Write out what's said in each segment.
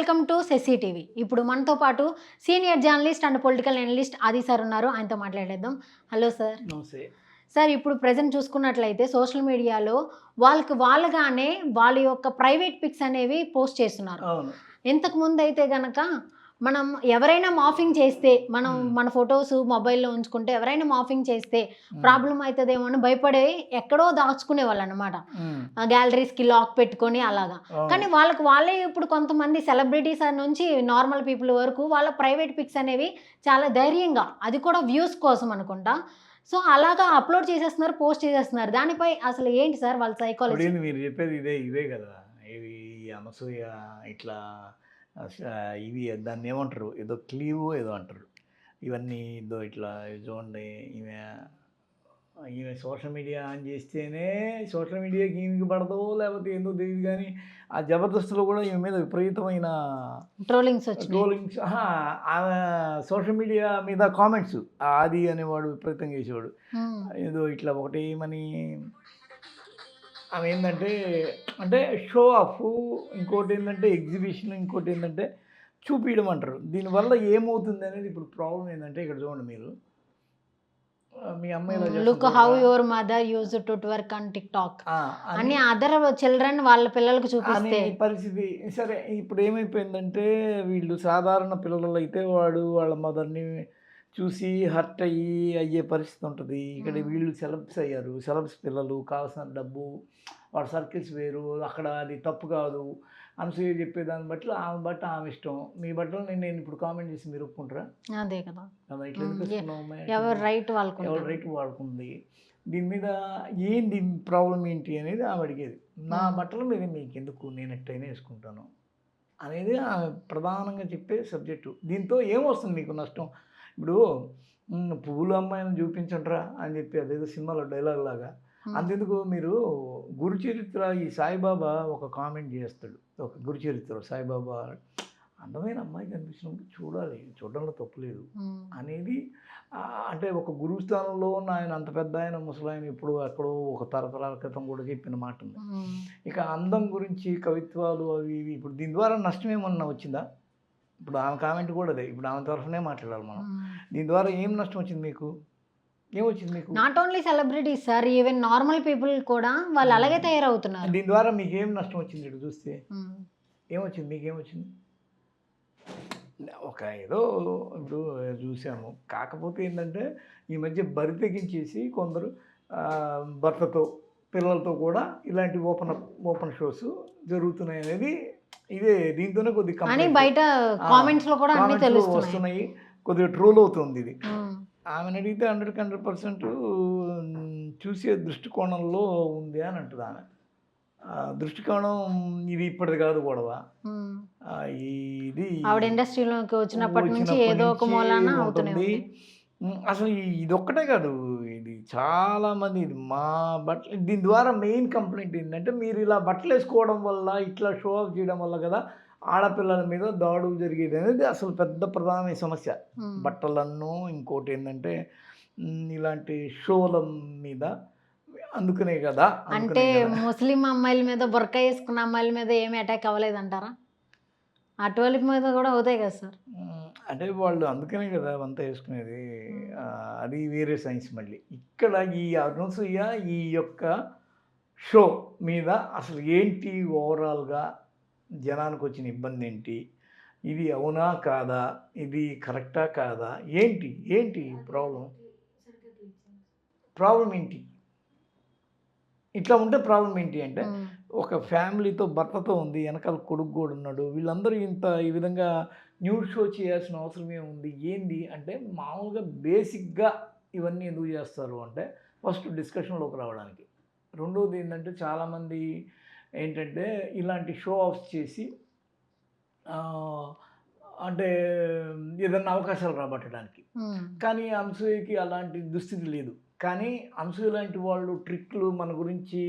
Welcome to సెస్సీ TV. ఇప్పుడు మనతో పాటు senior journalist and political analyst Adi sir ఉన్నారు. ఆయనతో మాట్లాడేద్దాం. Hello sir. నమస్తే. సార్, ఇప్పుడు ప్రెజెంట్ చూసుకున్నట్లయితే సోషల్ మీడియాలో వాళ్ళుగానే వాళ్ళ యొక్క ప్రైవేట్ పిక్స్ అనేవి పోస్ట్ చేస్తున్నారు. అవును. ఇంతకు ముందు అయితే గనక మనం ఎవరైనా మాఫింగ్ చేస్తే మన ఫొటోస్ మొబైల్లో ఉంచుకుంటే ఎవరైనా మాఫింగ్ చేస్తే ప్రాబ్లం అవుతుందేమో అని భయపడే ఎక్కడో దాచుకునే వాళ్ళు అనమాట. గ్యాలరీస్కి లాక్ పెట్టుకొని అలాగా. కానీ వాళ్ళే ఇప్పుడు కొంతమంది సెలబ్రిటీస్ నుంచి నార్మల్ పీపుల్ వరకు వాళ్ళ ప్రైవేట్ పిక్స్ అనేవి చాలా ధైర్యంగా, అది కూడా వ్యూస్ కోసం అనుకుంటా, సో అలాగా అప్లోడ్ చేసేస్తున్నారు, పోస్ట్ చేసేస్తున్నారు. దానిపై అసలు ఏంటి సార్ వాళ్ళ సైకాలజీ? మీరు చెప్పేది ఇదే కదా. ఇవి అనసూయ ఇట్లా ఇవి దాన్ని ఏమంటారు, ఏదో క్లీవ్ ఏదో అంటారు. ఇవన్నీ ఏదో ఇట్లా చూడండి, ఈమె సోషల్ మీడియా ఆన్ చేస్తేనే సోషల్ మీడియాకి ఈమెకి పడదో లేకపోతే ఏందో తెలియదు. కానీ ఆ జబర్దస్త్లో కూడా ఈమె మీద విపరీతమైన ట్రోలింగ్స్. ఆమె సోషల్ మీడియా మీద కామెంట్స్ ఆది అనేవాడు విపరీతంగా చేసేవాడు. ఏదో ఇట్లా ఒకటి ఏమని ఆమె ఏంటంటే అంటే షో ఆఫ్, ఇంకోటి ఏంటంటే ఎగ్జిబిషన్, ఇంకోటి ఏంటంటే చూపించడం అంటారు. దీనివల్ల ఏమవుతుంది అనేది ఇప్పుడు ప్రాబ్లం ఏంటంటే, ఇక్కడ చూడండి మీరు, మీ అమ్మాయి look how your mother use to work on tick talk అని అదర్ చిల్డ్రన్ వాళ్ళ పిల్లలకు చూపిస్తే పరిస్థితి. సరే, ఇప్పుడు ఏమైపోయిందంటే వీళ్ళు సాధారణ పిల్లలు అయితే వాళ్ళ మదర్ని చూసి హర్ట్ అయ్యే పరిస్థితి ఉంటుంది. ఇక్కడ వీళ్ళు సెలబ్స్ అయ్యారు. సెలబ్స్ పిల్లలు, కావాల్సిన డబ్బు, వాళ్ళ సర్కిల్స్ వేరు, అక్కడ అది తప్పు కాదు. అనసూయ చెప్పేదాన్ని బట్టి ఆమె ఇష్టం. మీ బట్టలు నేను ఇప్పుడు కామెంట్ చేసి మీరు ఒప్పుకుంటారా? అదే కదా, ఎవరు రైట్ వాడుకుంది. దీని మీద ఏంటి ప్రాబ్లం ఏంటి అనేది ఆమె అడిగేది. నా బట్టల మీద మీకు ఎందుకు, నేను ఎట్టయినా వేసుకుంటాను అనేది ఆమె ప్రధానంగా చెప్పే సబ్జెక్టు. దీంతో ఏమొస్తుంది మీకు నష్టం? ఇప్పుడు పువ్వుల అమ్మాయిని చూపించండిరా అని చెప్పి అదేదో సినిమాలో డైలాగ్ లాగా. అంతెందుకు, మీరు గురుచరిత్ర ఈ సాయిబాబా ఒక కామెంట్ చేస్తాడు. ఒక గురుచరిత్ర సాయిబాబా అందమైన అమ్మాయి కనిపించినప్పుడు చూడడంలో తప్పులేదు అనేది. అంటే ఒక గురువు స్థానంలో ఉన్న ఆయన, అంత పెద్ద ఆయన, ముసలాయన, ఇప్పుడు ఎక్కడో ఒక తరతరాల క్రితం కూడా చెప్పిన మాట ఉంది. ఇక అందం గురించి కవిత్వాలు అవి ఇవి. ఇప్పుడు దీని ద్వారా నష్టం ఏమన్నా వచ్చిందా? ఇప్పుడు ఆమె కామెంట్ కూడా అదే. ఇప్పుడు ఆమె తరఫునే మాట్లాడాలి మనం. దీని ద్వారా ఏం నష్టం వచ్చింది మీకు? ఏమొచ్చింది మీకు? Not only celebrities sir, even normal people కూడా వాళ్ళు అలాగే తయారవుతున్నారు. దీని ద్వారా మీకు ఏం నష్టం వచ్చింది? ఇటు చూస్తే ఏమొచ్చింది? మీకేమొచ్చింది? ఒక ఏదో ఇప్పుడు చూసాము. కాకపోతే ఏంటంటే ఈ మధ్య బరి తెగించేసి కొందరు భర్తతో, పిల్లలతో కూడా ఇలాంటి ఓపెన్ షోస్ జరుగుతున్నాయి అనేది ఇదే. దీంతోనే కొద్దిగా బయట కామెంట్స్ లో కూడా అన్ని వస్తున్నాయి. కొద్దిగా ట్రోల్ అవుతుంది ఇది. ఆమెను అడిగితే 100% చూసే దృష్టికోణంలో ఉంది అని అంటుంది ఆమె. దృష్టికోణం ఇది ఇప్పటిది కాదు గొడవ. ఇది ఆవిడ ఇండస్ట్రీలోకి వచ్చినప్పటి నుంచి ఏదో ఒక మూలాన అవుతుంది. అసలు ఇది ఒక్కటే కాదు, ఇది చాలామంది. ఇది మా బట్టలు, దీని ద్వారా మెయిన్ కంప్లైంట్ ఏంటంటే, మీరు ఇలా బట్టలు వేసుకోవడం వల్ల, ఇట్లా షో ఆఫ్ చేయడం వల్ల కదా ఆడపిల్లల మీద దాడులు జరిగేది అనేది అసలు పెద్ద ప్రధానమైన సమస్య. బట్టలను, ఇంకోటి ఏంటంటే ఇలాంటి షోల మీద. అందుకనే కదా. అంటే ముస్లిం అమ్మాయిల మీద, బుర్కా వేసుకున్న అమ్మాయిల మీద ఏమి అటాక్ అవ్వలేదంటారా? అటువంటి మీద కూడా అవుతాయి కదా సార్. అంటే వాళ్ళు అందుకనే కదా అంతా వేసుకునేది. అది వేరే సైన్స్. మళ్ళీ ఇక్కడ ఈ అనసూయ ఈ యొక్క షో మీద అసలు ఏంటి, ఓవరాల్గా జనానికి వచ్చిన ఇబ్బంది ఏంటి, ఇది అవునా కాదా, ఇది కరెక్టా కాదా, ఏంటి ప్రాబ్లం ఏంటి? ఇట్లా ఉంటే ప్రాబ్లం ఏంటి అంటే, ఒక ఫ్యామిలీతో, భర్తతో ఉంది, వెనకాల కొడుకు కూడా ఉన్నాడు. వీళ్ళందరూ ఈ విధంగా న్యూడ్ షో చేయాల్సిన అవసరం ఏముంది? ఏంది అంటే, మామూలుగా బేసిక్గా ఇవన్నీ ఎందుకు చేస్తారు అంటే, ఫస్ట్ డిస్కషన్లోకి రావడానికి. రెండోది ఏంటంటే, చాలామంది ఏంటంటే ఇలాంటి షో ఆఫ్స్ చేసి అంటే ఏదన్నా అవకాశాలు రాబట్టడానికి. కానీ అనసూయకి అలాంటి దుస్థితి లేదు. కానీ అనసూయ లాంటి వాళ్ళు ట్రిక్లు మన గురించి,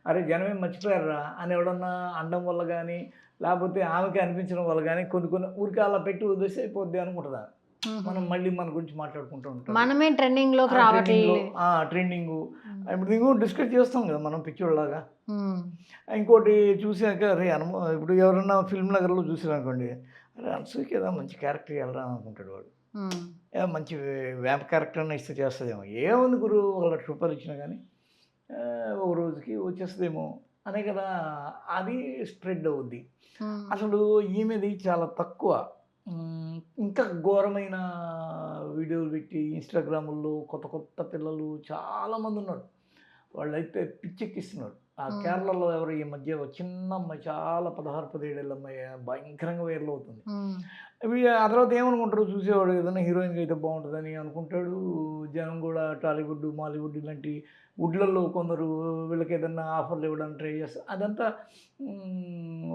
అరే జనమే మర్చిపోయారా అని ఎవడన్నా అనడం వల్ల కానీ, లేకపోతే ఆమెకి అనిపించడం వల్ల కానీ కొన్ని ఊరికి అలా పెట్టి వదిలేసి అయిపోద్ది అనుకుంటుందా. మనం మళ్ళీ మన గురించి మాట్లాడుకుంటూ ఉంటాం. మనమే ట్రెండింగ్లోకి రావట్లేదు. ట్రెండింగ్ ఇప్పుడు ఇంకో డిస్కస్ చేస్తాం కదా మనం పిచ్చోళ్ళలాగా. ఇంకోటి చూసాక అరే ఇప్పుడు ఎవరన్నా ఫిల్మ్ నగర్లో చూసారనుకోండి, అరే అనసూయకి ఏదో మంచి క్యారెక్టర్ వెళ్ళరా అనుకుంటాడు వాడు. మంచి వ్యాంప్ క్యారెక్టర్ అన్న ఇస్తే చేస్తుందేమో, ఏముంది గురు ఒక ₹1,00,000 ఇచ్చినా కానీ ఒక రోజుకి వచ్చేస్తుందేమో అనే కదా అది స్ప్రెడ్ అవుద్ది. అసలు ఈమెది చాలా తక్కువ. ఇంకా ఘోరమైన వీడియోలు పెట్టి ఇన్స్టాగ్రాముల్లో కొత్త కొత్త పిల్లలు చాలామంది ఉన్నారు. వాళ్ళైతే పిచ్చెక్కిస్తున్నారు. కేరళలో ఎవరు ఈ మధ్య ఒక చిన్న అమ్మాయి చాలా 16-17 ఏళ్ళ అమ్మాయి భయంకరంగా వైరల్ అవుతుంది. ఆ తర్వాత ఏమనుకుంటారు చూసేవాడు, ఏదైనా హీరోయిన్గా అయితే బాగుంటుందని అనుకుంటాడు. జనం కూడా టాలీవుడ్, మాలీవుడ్ ఇలాంటి వుడ్లలో కొందరు వీళ్ళకి ఏదైనా ఆఫర్లు ఇవ్వడానికి ట్రై చేస్తారు. అదంతా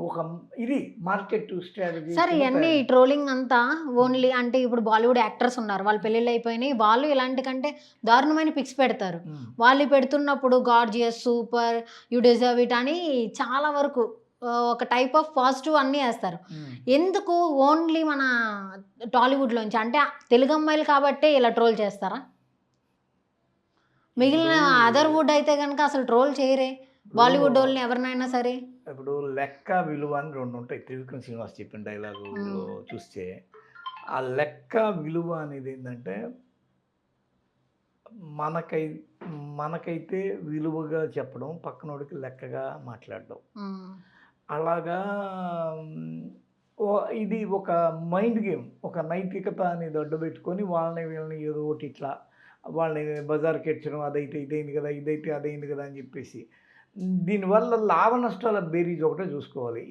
ఒక ఇది మార్కెట్ స్ట్రాటజీ. సరే, ఇవన్నీ ట్రోలింగ్ అంతా ఓన్లీ అంటే ఇప్పుడు బాలీవుడ్ యాక్టర్స్ ఉన్నారు, వాళ్ళ పెళ్ళిళ్ళు అయిపోయినాయి, వాళ్ళు ఇలాంటి కంటే దారుణమైన పిక్స్ పెడతారు. వాళ్ళు పెడుతున్నప్పుడు gorgeous, super, you deserve it అని చాలా వరకు ఒక టైప్ ఆఫ్ పాజిటివ్ అన్నీ వేస్తారు. ఎందుకు ఓన్లీ మన టాలీవుడ్లోంచి, అంటే తెలుగు అమ్మాయిలు కాబట్టే ఇలా ట్రోల్ చేస్తారా? మిగిలిన అదర్ వుడ్ అయితే కనుక అసలు ట్రోల్ చేయరే, బాలీవుడ్ వాళ్ళని ఎవరినైనా సరే. ఇప్పుడు లెక్క విలువ అని 2 ఉంటాయి. త్రివిక్రమ్ శ్రీనివాస్ చెప్పిన డైలాగులో చూస్తే ఆ లెక్క విలువ అనేది ఏంటంటే మనకైతే విలువగా చెప్పడం, పక్కనోడికి లెక్కగా మాట్లాడడం. అలాగా ఇది ఒక మైండ్ గేమ్. ఒక నైతికత అనేది అడ్డుపెట్టుకొని వాళ్ళని వీళ్ళని ఏదో ఒకటి ఇట్లా వాళ్ళని బజార్కి ఎచ్చడం, అదైతే ఇదైంది కదా, ఇదైతే అదైంది కదా అని చెప్పేసి దీనివల్ల లాభ నష్టాల బేరీజ్ ఒకటే చూసుకోవాలి.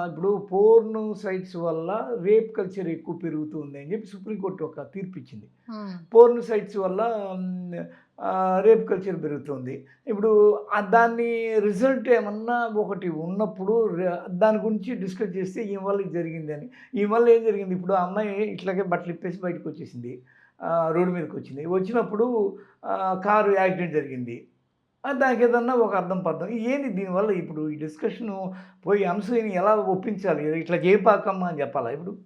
ఇప్పుడు పోర్న్ సైట్స్ వల్ల రేప్ కల్చర్ ఎక్కువ పెరుగుతుంది అని చెప్పి సుప్రీంకోర్టు ఒక తీర్పు ఇచ్చింది. పోర్న్ సైట్స్ వల్ల రేప్ కల్చర్ పెరుగుతుంది. ఇప్పుడు దాన్ని రిజల్ట్ ఏమన్నా ఒకటి ఉన్నప్పుడు దాని గురించి డిస్కస్ చేస్తే ఈ వల్ల ఇది జరిగింది అని. ఈ వల్ల ఏం జరిగింది, ఇప్పుడు ఆ అమ్మాయి ఇట్లాగే బట్టలు ఇప్పేసి బయటకు వచ్చేసింది, రోడ్డు మీదకి వచ్చింది. వచ్చినప్పుడు కారు యాక్సిడెంట్ జరిగింది. దానికి ఏదన్నా ఒక అర్థం పర్థం ఏంది దీనివల్ల. ఇప్పుడు ఈ డిస్కషను పోయి అంశని ఎలా ఒప్పించాలి, ఇట్లా చేయపాకమ్మా అని చెప్పాలా? ఇప్పుడు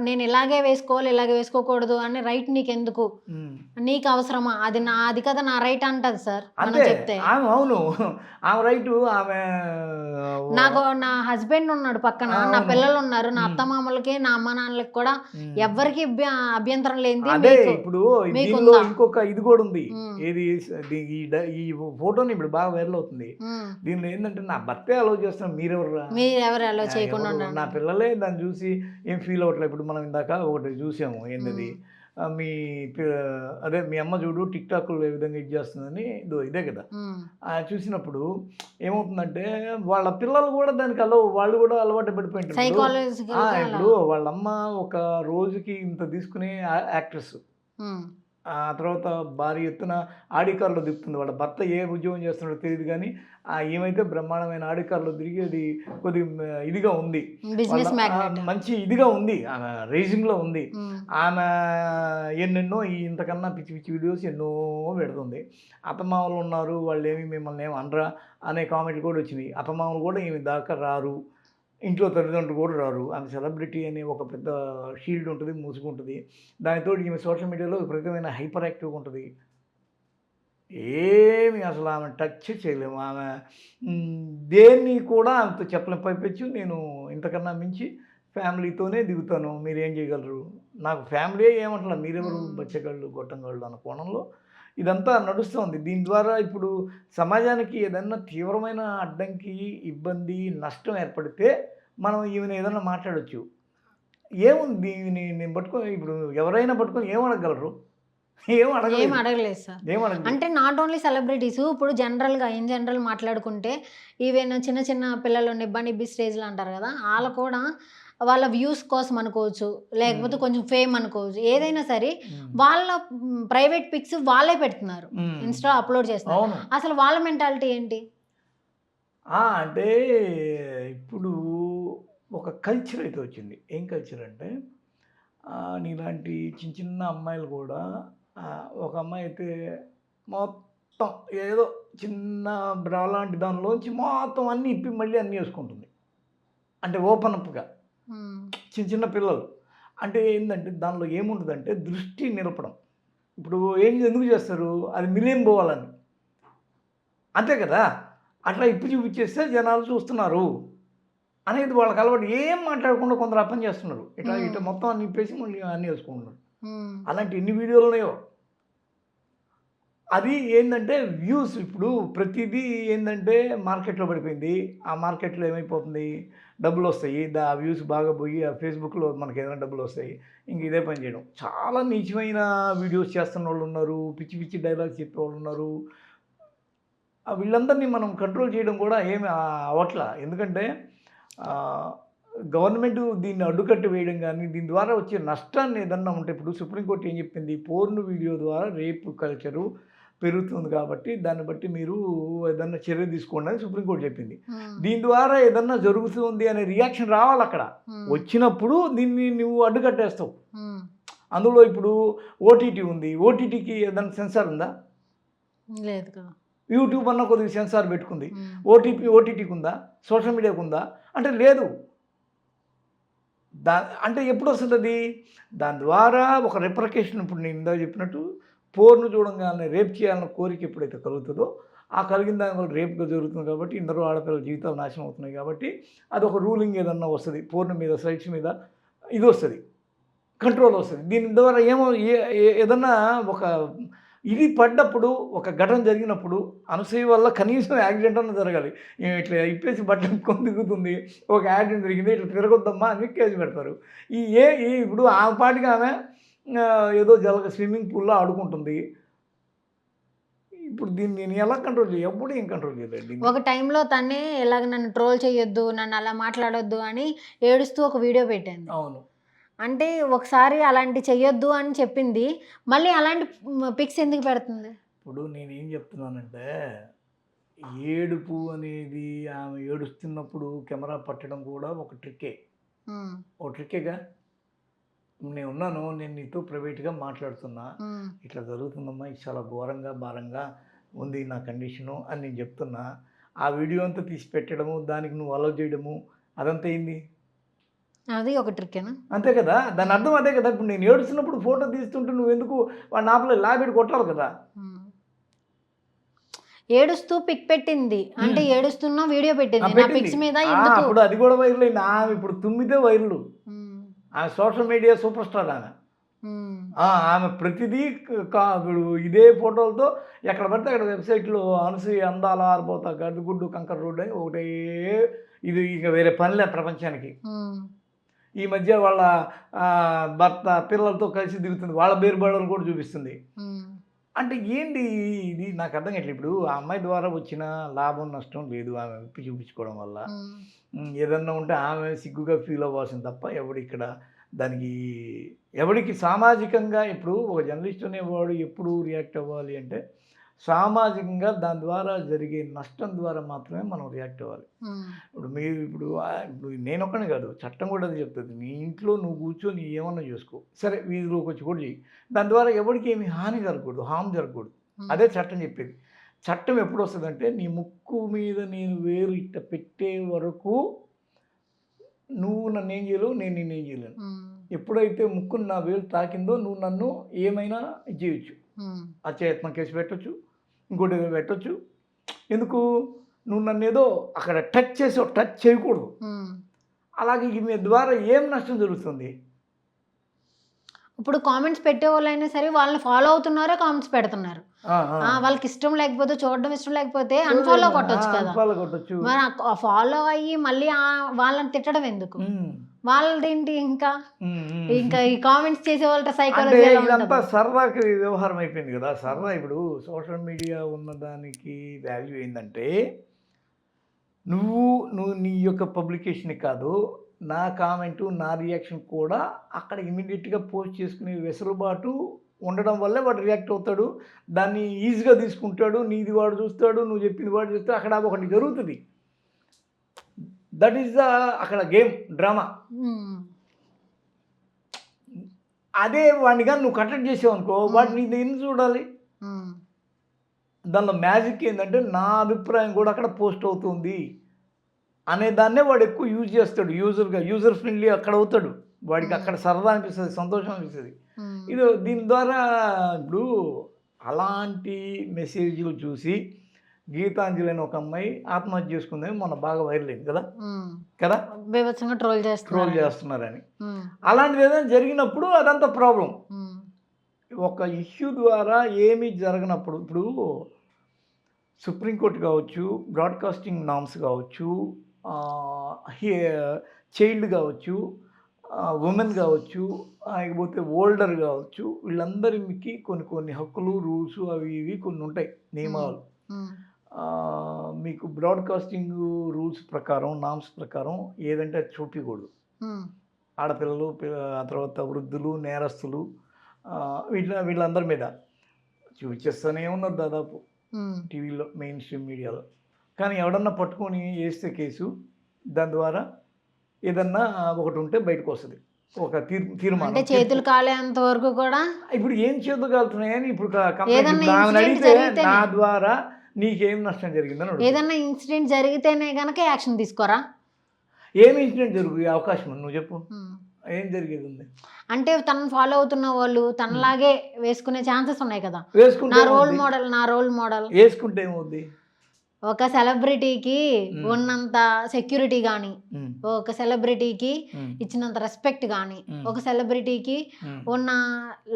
నేను ఇలాగే వేసుకోవాలి, ఇలాగే వేసుకోకూడదు అని రైట్ నీకెందుకు, నీకు అవసరమా, అది కదా నా రైట్ అంటది సార్ మనం చెప్తే. అవును, ఆమె రైటు. ఆమె నాకు నా హస్బెండ్ ఉన్నాడు పక్కన, నా పిల్లలు ఉన్నారు, నా అత్తమామలకి, నా అమ్మ నాన్నలకి కూడా ఎవ్వరికి అభ్యంతరం లేనిది. ఇప్పుడు దీనిలో ఇంకొక ఇది కూడా ఉంది. ఏది ఈ ఫోటోని ఇప్పుడు బాగా వైరల్ అవుతుంది. దీనిలో ఏంటంటే నా భర్తే అలౌ చేస్తున్నాను, మీరెవరు అలౌ చేయకుండా, నా పిల్లలే దాన్ని చూసి ఏం ఫీల్ అవ్వట్లేదు. ఇప్పుడు మనం ఇందాక ఒకటి చూసాము, ఏంటది మీ అమ్మ చూడు టిక్ టాక్లో ఏ విధంగా ఇది చేస్తుందని, ఇదే కదా. చూసినప్పుడు ఏమవుతుందంటే వాళ్ళ పిల్లలు కూడా దానికి వాళ్ళు కూడా అలవాటు పడిపోయింటారు. ఇప్పుడు వాళ్ళమ్మ ఒక రోజుకి ఇంత తీసుకునే యాక్ట్రెస్, ఆ తర్వాత భారీ ఎత్తున ఆడి కార్లో దిగుతుంది. వాళ్ళ భర్త ఏ ఉద్యోగం చేస్తున్నాడో తెలియదు, కానీ ఏమైతే బ్రహ్మాండమైన ఆడి కార్లో తిరిగి అది కొద్ది ఇదిగా ఉంది, మంచి ఇదిగా ఉంది, ఆమె రేజింగ్లో ఉంది. ఆమె ఎన్నెన్నో ఇంతకన్నా పిచ్చి పిచ్చి వీడియోస్ ఎన్నో పెడుతుంది. అత్తమామలు ఉన్నారు, వాళ్ళు మిమ్మల్ని ఏమి అనరా అనే కామెంట్లు కూడా వచ్చినాయి. అత్తమామలు కూడా ఏమి దాకా రారు, ఇంట్లో తల్లిదండ్రులు కూడా రారు. ఆమె సెలబ్రిటీ అనే ఒక పెద్ద షీల్డ్ ఉంటుంది, మూసుకుంటుంది. దానితో ఈమె సోషల్ మీడియాలో విపరీతమైన హైపర్ యాక్టివ్గా ఉంటుంది. ఏమి అసలు ఆమె టచ్ చేయలేము. ఆమె దేన్ని కూడా ఆమెతో చెప్పలేం. పైపెచ్చు నేను ఇంతకన్నా మించి ఫ్యామిలీతోనే దిగుతాను, మీరేం చేయగలరు, నాకు ఫ్యామిలీ ఏమంటున్నా, మీరెవరు బచ్చగాళ్ళు గొట్టంగాళ్ళు అన్న కోణంలో ఇదంతా నడుస్తుంది. దీని ద్వారా ఇప్పుడు సమాజానికి ఏదన్నా తీవ్రమైన అడ్డంకి, ఇబ్బంది, నష్టం ఏర్పడితే మనం ఈమెను ఏదన్నా మాట్లాడచ్చు. ఏముంది దీన్ని నేను పట్టుకొని, ఇప్పుడు ఎవరైనా పట్టుకొని ఏం అడగగలరు? ఏం అడగలేదు సార్. అంటే నాట్ ఓన్లీ సెలబ్రిటీస్, ఇప్పుడు జనరల్గా ఇన్ జనరల్ మాట్లాడుకుంటే ఈవెన్ చిన్న చిన్న పిల్లలు నిబ్బి స్టేజ్లో అంటారు కదా, వాళ్ళు కూడా వాళ్ళ వ్యూస్ కోసం అనుకోవచ్చు, లేకపోతే కొంచెం ఫేమ్ అనుకోవచ్చు, ఏదైనా సరే వాళ్ళ ప్రైవేట్ పిక్స్ వాళ్ళే పెడుతున్నారు, ఇన్స్టా అప్లోడ్ చేస్తున్నారు. అసలు వాళ్ళ మెంటాలిటీ ఏంటి అంటే ఇప్పుడు ఒక కల్చర్ అయితే వచ్చింది. ఏం కల్చర్ అంటే నీలాంటి చిన్న చిన్న అమ్మాయిలు కూడా, ఒక అమ్మాయి అయితే మొత్తం ఏదో చిన్న బ్రా లాంటి దానిలోంచి మొత్తం అన్నీ ఇప్పి మళ్ళీ అన్నీ వేసుకుంటుంది. అంటే ఓపెన్ అప్గా చిన్న చిన్న పిల్లలు. అంటే ఏందంటే దానిలో ఏముంటదంటే దృష్టి నిలపడం. ఇప్పుడు ఎందుకు చేస్తారు? అది మిలియన్ పోవాలని. అంతే కదా! అట్లా ఇప్పి చూపించేస్తే జనాలు చూస్తున్నారు అనేది వాళ్ళకి అలవాటు. ఏం మాట్లాడకుండా కొందరు ఆ పని చేస్తున్నారు. ఇట్లా మొత్తం అన్ని ఇప్పేసి మళ్ళీ అన్నీ వేసుకుంటున్నారు. అలాంటి ఎన్ని వీడియోలు ఉన్నాయో. అది ఏందంటే వ్యూస్ ఇప్పుడు ప్రతిదీ ఏందంటే మార్కెట్‌లో పడిపోయింది. ఆ మార్కెట్‌లో ఏమైపోతుంది? డబ్బులొస్తాయి. ఆ వ్యూస్ బాగా పోయి ఆ ఫేస్‌బుక్‌లో మనకేదైనా డబ్బులొస్తాయి. ఇంక ఇదే పని చేయడం. చాలా నీచమైన వీడియోస్ చేస్తున్నోళ్ళున్నారు. పిచ్చి పిచ్చి డైలాగ్స్ చెప్పేవాళ్ళున్నారు. వీళ్ళందరినీ మనం కంట్రోల్ చేయడం కూడా ఏమి అవ్వట్లా. ఎందుకంటే ఆహ్, గవర్నమెంట్ దీన్ని అడ్డుకట్ట వేయడం గానీ, దీని ద్వారా వచ్చే నష్టాన్ని ఏదన్నా ఉంటే ఇప్పుడు సుప్రీంకోర్ట్ ఏం చెప్పింది? పోర్న్ వీడియో ద్వారా రేప్ కల్చరు పెరుగుతుంది కాబట్టి దాన్ని బట్టి మీరు ఏదన్నా చర్య తీసుకోండి అని సుప్రీంకోర్ట్ చెప్పింది. దీని ద్వారా ఏదన్నా జరుగుతుంది అనే రియాక్షన్ రావాలక్కడ. వచ్చినప్పుడు దీన్ని నువ్వు అడ్డుకట్టేస్తావు. అందులో ఇప్పుడు ఓటీటీ ఉంది. ఓటీటీకి ఏదన్నా సెన్సార్ ఉందా? లేదు కదా. యూట్యూబ్ అన్న కొద్దిగా సెన్సార్ పెట్టుకుంది. ఓటీటీకి ఉందా? సోషల్ మీడియాకు ఉందా? అంటే లేదు. అంటే ఎప్పుడొస్తదది? దాని ద్వారా ఒక రిప్రకేషన్ ఇప్పుడు నేను ఇందాక చెప్పినట్టు పోర్న్ చూడంగానే రేప్ చేయాలన్న కోరిక ఎప్పుడైతే కలుగుతుందో, ఆ కలిగిన దాని వల్ల రేప్ జరుగుతుంది కాబట్టి, ఇందరూ ఆడపిల్లల జీవితాలు నాశనం అవుతున్నాయి కాబట్టి, అదొక రూలింగ్ ఏదన్నా వస్తది. పోర్న్ మీద, సైట్స్ మీద ఇదొస్తది. కంట్రోల్ వస్తది. దీని ద్వారా ఏమో ఏదన్నా ఒక ఇది పడ్డప్పుడు, ఒక ఘటన జరిగినప్పుడు అనసూయ వల్ల కనీసం యాక్సిడెంట్ అన్నా జరగాలి. ఇట్లా ఇప్పేసి బట్టలు ఇప్పుకొని తిరుగుతుంది. ఒక యాక్సిడెంట్ జరిగింది. ఇట్లా తిరగొద్దమ్మా అని కేసు పెడతారు. ఇప్పుడు ఆమె పాటికి ఆమె ఏదో స్విమ్మింగ్ పూల్‌లో ఆడుకుంటుంది. ఇప్పుడు దీన్ని నేను ఎలా కంట్రోల్ చేయాలి? ఎప్పుడు ఏం కంట్రోల్ చేయలేండి. ఒక టైంలో తనే ఇలాగ నన్ను ట్రోల్ చేయొద్దు, నన్ను అలా మాట్లాడొద్దు అని ఏడుస్తూ ఒక వీడియో పెట్టింది. అవును. అంటే ఒకసారి అలాంటి చెయ్యొద్దు అని చెప్పింది. మళ్ళీ అలాంటి పిక్స్ ఎందుకు పెడుతుంది? ఇప్పుడు నేనేం చెప్తున్నానంటే, ఏడుపు అనేది ఆమె ఏడుస్తున్నప్పుడు కెమెరా పట్టడం కూడా ఒక ట్రిక్కే. ఒక ట్రిక్కేగా. నేనున్నాను. నేను నీతో ప్రైవేట్‌గా మాట్లాడుతున్నా. ఇట్లా జరుగుతుందమ్మా. ఇది చాలా ఘోరంగా, భారంగా ఉంది నా కండిషను అని నేను చెప్తున్నా. ఆ వీడియో అంతా తీసి పెట్టడము, దానికి నువ్వు అలౌ చేయడము అదంతా ఏంది? అది ఒక ట్రిక్కేనా? అంతే కదా! దాని అర్థం అదే కదా! ఇప్పుడు నేను ఏడుస్తున్నప్పుడు ఫోటో తీస్తుంటే నువ్వెందుకు వాడిని ఆపలేదు? లాబెట్టి కొట్టాలి కదా! ఏడుస్తూ పిక్ పెట్టింది. అంటే ఏడుస్తున్న వీడియో పెట్టింది. నా పిక్స్ మీద ఎందుకు? అప్పుడు అది కూడా వైరల్ అయింది. ఆమె ఇప్పుడు తుమ్మితే వైరల్. ఆమె సోషల్ మీడియా సూపర్ స్టార్ ఆమె. ఆమె ప్రతిదీ ఇప్పుడు ఇదే ఫోటోలతో ఎక్కడ పడితే అక్కడ వెబ్సైట్లో అనసూయ అందాల ఆరిపోతా గడ్డిగుడ్డు కంకర్ రోడ్ అని ఒకటే ఇది ఇక వేరే పనిలే ప్రపంచానికి. ఈ మధ్య వాళ్ళ భర్త పిల్లలతో కలిసి దిగుతుంది. వాళ్ళ బేరుబాడలు కూడా చూపిస్తుంది. అంటే ఏంటి ఇది నాకు అర్థం కావట్లేదు. ఇప్పుడు ఆ అమ్మాయి ద్వారా వచ్చిన లాభం నష్టం లేదు ఆమె విప్పి చూపించుకోవడం వల్ల. ఏదన్నా ఉంటే ఆమె సిగ్గుగా ఫీల్ అవ్వాల్సింది తప్ప ఎవడికి సామాజికంగా ఇప్పుడు ఒక జర్నలిస్ట్ అనేవాడు ఎప్పుడు రియాక్ట్ అవ్వాలి అంటే సామాజికంగా దాని ద్వారా జరిగే నష్టం ద్వారా మాత్రమే మనం రియాక్ట్ అవ్వాలి. ఇప్పుడు నేనొక్కనే కాదు, చట్టం కూడా అది చెప్తుంది. నీ ఇంట్లో నువ్వు కూర్చొని ఏమన్నా చేసుకో, సరే వీధిలోకి వచ్చి కూడా చెయ్యి. దాని ద్వారా ఎవరికి ఏమి హాని జరగకూడదు, హామ్ జరగకూడదు. అదే చట్టం చెప్పేది. చట్టం ఎప్పుడు వస్తుందంటే నీ ముక్కు మీద నేను వేలు ఇట్ట పెట్టే వరకు నువ్వు నన్ను ఏం చేయలేవు, నేను నిన్నేం చేయలేను. ఎప్పుడైతే ముక్కును నా వేలు తాకిందో నువ్వు నన్ను ఏమైనా చేయొచ్చు. అత్యాయత్నం కేసు పెట్టొచ్చు, ఇంకోటి ఏదో పెట్టొచ్చు. ఎందుకు? నువ్వు నన్ను ఏదో అక్కడ టచ్ చేసావు, టచ్ చేయకూడదు. అలాగే ఈమె ద్వారా ఏం నష్టం జరుగుతుంది? ఇప్పుడు కామెంట్స్ పెట్టే వాళ్ళైనా సరే వాళ్ళని ఫాలో అవుతున్నారో కామెంట్స్ పెడుతున్నారు. వాళ్ళకి ఇష్టం లేకపోతే, చూడడం ఇష్టం లేకపోతే అన్ఫాలో కొట్టొచ్చు కదా. మరి ఫాలో అయ్యి మళ్ళీ వాళ్ళని తిట్టడం ఎందుకు? వాళ్ళదేంటి ఇంకా ఈ కామెంట్స్ చేసే వాళ్ళ సైకాలజీ ఇదంతా సరదాకి వ్యవహారం అయిపోయింది కదా. సరదా ఇప్పుడు సోషల్ మీడియా ఉన్నదానికి వాల్యూ ఏంటంటే నువ్వు నీ యొక్క పబ్లికేషన్ కాదు, నా కామెంటు నా రియాక్షన్ కూడా అక్కడ ఇమీడియట్గా పోస్ట్ చేసుకునే వెసులుబాటు ఉండడం వల్లే వాడు రియాక్ట్ అవుతాడు. దాన్ని ఈజీగా తీసుకుంటాడు. నీది వాడు చూస్తాడు, నువ్వు చెప్పింది వాడు చూస్తాడు. అక్కడ ఒకటి జరుగుతుంది. దట్ ఈస్ అక్కడ గేమ్ డ్రామా. అదే వాడిని కానీ నువ్వు కట్టడి చేసావు అనుకో, వాడిని ఎందుకు చూడాలి? దానిలో మ్యాజిక్ ఏంటంటే నా అభిప్రాయం కూడా అక్కడ పోస్ట్ అవుతుంది. అనే దాన్నే వాడు ఎక్కువ యూజ్ చేస్తాడు. యూజర్ ఫ్రెండ్లీ అక్కడ అవుతాడు. వాడికి అక్కడ సరదా అనిపిస్తుంది, సంతోషం అనిపిస్తుంది. ఇది దీని ద్వారా ఇప్పుడు అలాంటి మెసేజ్లు చూసి గీతాంజలి అని ఒక అమ్మాయి ఆత్మహత్య చేసుకుందని మొన్న బాగా వైరల్ అయింది కదా కదా బీభత్సంగా ట్రోల్ చేస్తున్నారని. అలాంటిది ఏదైనా జరిగినప్పుడు అదంతా ప్రాబ్లం. ఒక ఇష్యూ ద్వారా ఏమీ జరగనప్పుడు, ఇప్పుడు సుప్రీంకోర్టు కావచ్చు, బ్రాడ్కాస్టింగ్ నామ్స్ కావచ్చు, చైల్డ్ కావచ్చు, ఉమెన్ కావచ్చు, లేకపోతే ఓల్డర్ కావచ్చు, వీళ్ళందరికీ కొన్ని హక్కులు, రూల్స్ అవి ఇవి కొన్ని ఉంటాయి, నియమాలు. మీకు బ్రాడ్కాస్టింగ్ రూల్స్ ప్రకారం, నామ్స్ ప్రకారం ఏదంటే అది చూపించకూడదు. ఆడపిల్లలు, ఆ తర్వాత వృద్ధులు, నేరస్తులు, వీళ్ళందరి మీద చూపించేస్తూనే ఉన్నారు దాదాపు టీవీలో, మెయిన్ స్ట్రీమ్ మీడియాలో. కానీ ఎవడన్నా పట్టుకొని వేస్తే కేసు, దాని ద్వారా ఏదన్నా ఒకటి ఉంటే బయటకు వస్తుంది, ఒక తీర్మానం. చేతులు కాలేంత వరకు కూడా ఇప్పుడు ఏం చేతులు కాలుతున్నాయని ఇప్పుడు అడిగితే నా ద్వారా నీకేం నష్టం జరిగిందని. ఏదన్నా ఇన్సిడెంట్ జరిగితేనే గనక యాక్షన్ తీసుకోరా? ఏమి ఇన్సిడెంట్ జరిగే అవకాశం ఉంది, నువ్వు చెప్పు. ఏం జరిగేది ఉంది అంటే తనను ఫాలో అవుతున్న వాళ్ళు తనలాగే వేసుకునే ఛాన్సెస్ ఉన్నాయి కదా. నా రోల్ మోడల్ వేసుకుంటే ఏమవుద్ది? ఒక సెలబ్రిటీకి ఉన్నంత సెక్యూరిటీ కానీ, ఒక సెలబ్రిటీకి ఇచ్చినంత రెస్పెక్ట్ కానీ, ఒక సెలబ్రిటీకి ఉన్న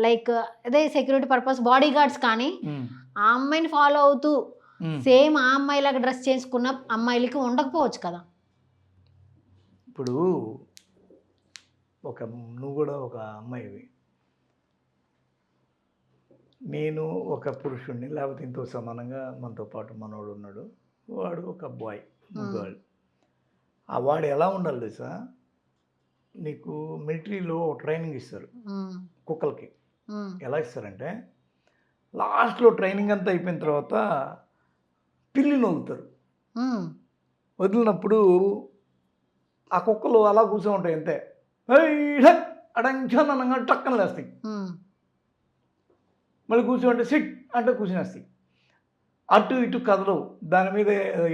లైక్ అదే సెక్యూరిటీ పర్పస్ బాడీ గార్డ్స్ కానీ ఆ అమ్మాయిని ఫాలో అవుతూ సేమ్ ఆ అమ్మాయిలాగా డ్రెస్ చేసుకున్న అమ్మాయిలకి ఉండకపోవచ్చు కదా. ఇప్పుడు నువ్వు కూడా ఒక అమ్మాయివి, నేను ఒక పురుషుడిని, లేకపోతే ఇంతో సమానంగా మనతో పాటు మనోడు ఉన్నాడు, వాడు ఒక బాయ్, గర్ల్. ఆ వాడు ఎలా ఉండాలి తెలుసా? నీకు మిలిటరీలో ట్రైనింగ్ ఇస్తారు కుక్కలకి. ఎలా ఇస్తారంటే లాస్ట్లో ట్రైనింగ్ అంతా అయిపోయిన తర్వాత పిల్లిని వదులుతారు. వదిలినప్పుడు ఆ కుక్కలు అలా కూర్చో ఉంటాయి అంతే, అడంగా టక్కన లేస్తాయి. మళ్ళీ కూర్చోంటే సిట్ అంటే కూర్చునేస్తాయి. అటు ఇటు కదలవు, దాని మీద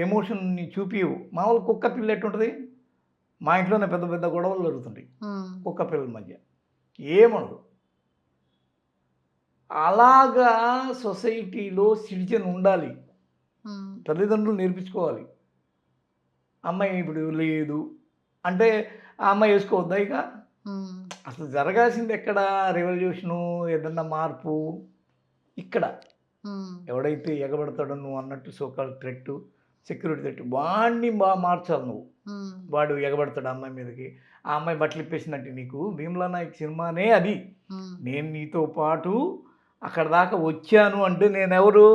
ఎమోషన్ని చూపివు. మామూలు కుక్క పిల్ల ఎట్టుంటుంది, మా ఇంట్లోనే పెద్ద పెద్ద గొడవలు జరుగుతుంటాయి కుక్క పిల్లల మధ్య, ఏమనదు. అలాగా సొసైటీలో సిటిజన్ ఉండాలి, తల్లిదండ్రులు నేర్పించుకోవాలి. అమ్మాయి ఇప్పుడు లేదు అంటే ఆ అమ్మాయి వేసుకోవద్దా? ఇక అసలు జరగాల్సింది ఎక్కడ రెవల్యూషను, ఏదన్నా మార్పు ఇక్కడ. ఎవడైతే ఎగబడతాడో నువ్వు అన్నట్టు సోకాల్ థ్రెట్, సెక్యూరిటీ థ్రెట్, వాడిని బాగా మార్చాలి నువ్వు. వాడు ఎగబడతాడు అమ్మాయి మీదకి, ఆ అమ్మాయి బట్టలు ఇప్పేసినట్టు. నీకు భీమ్లా నాయక్ సినిమానే అది. నేను నీతో పాటు అక్కడ దాకా వచ్చాను అంటే నేనెవరు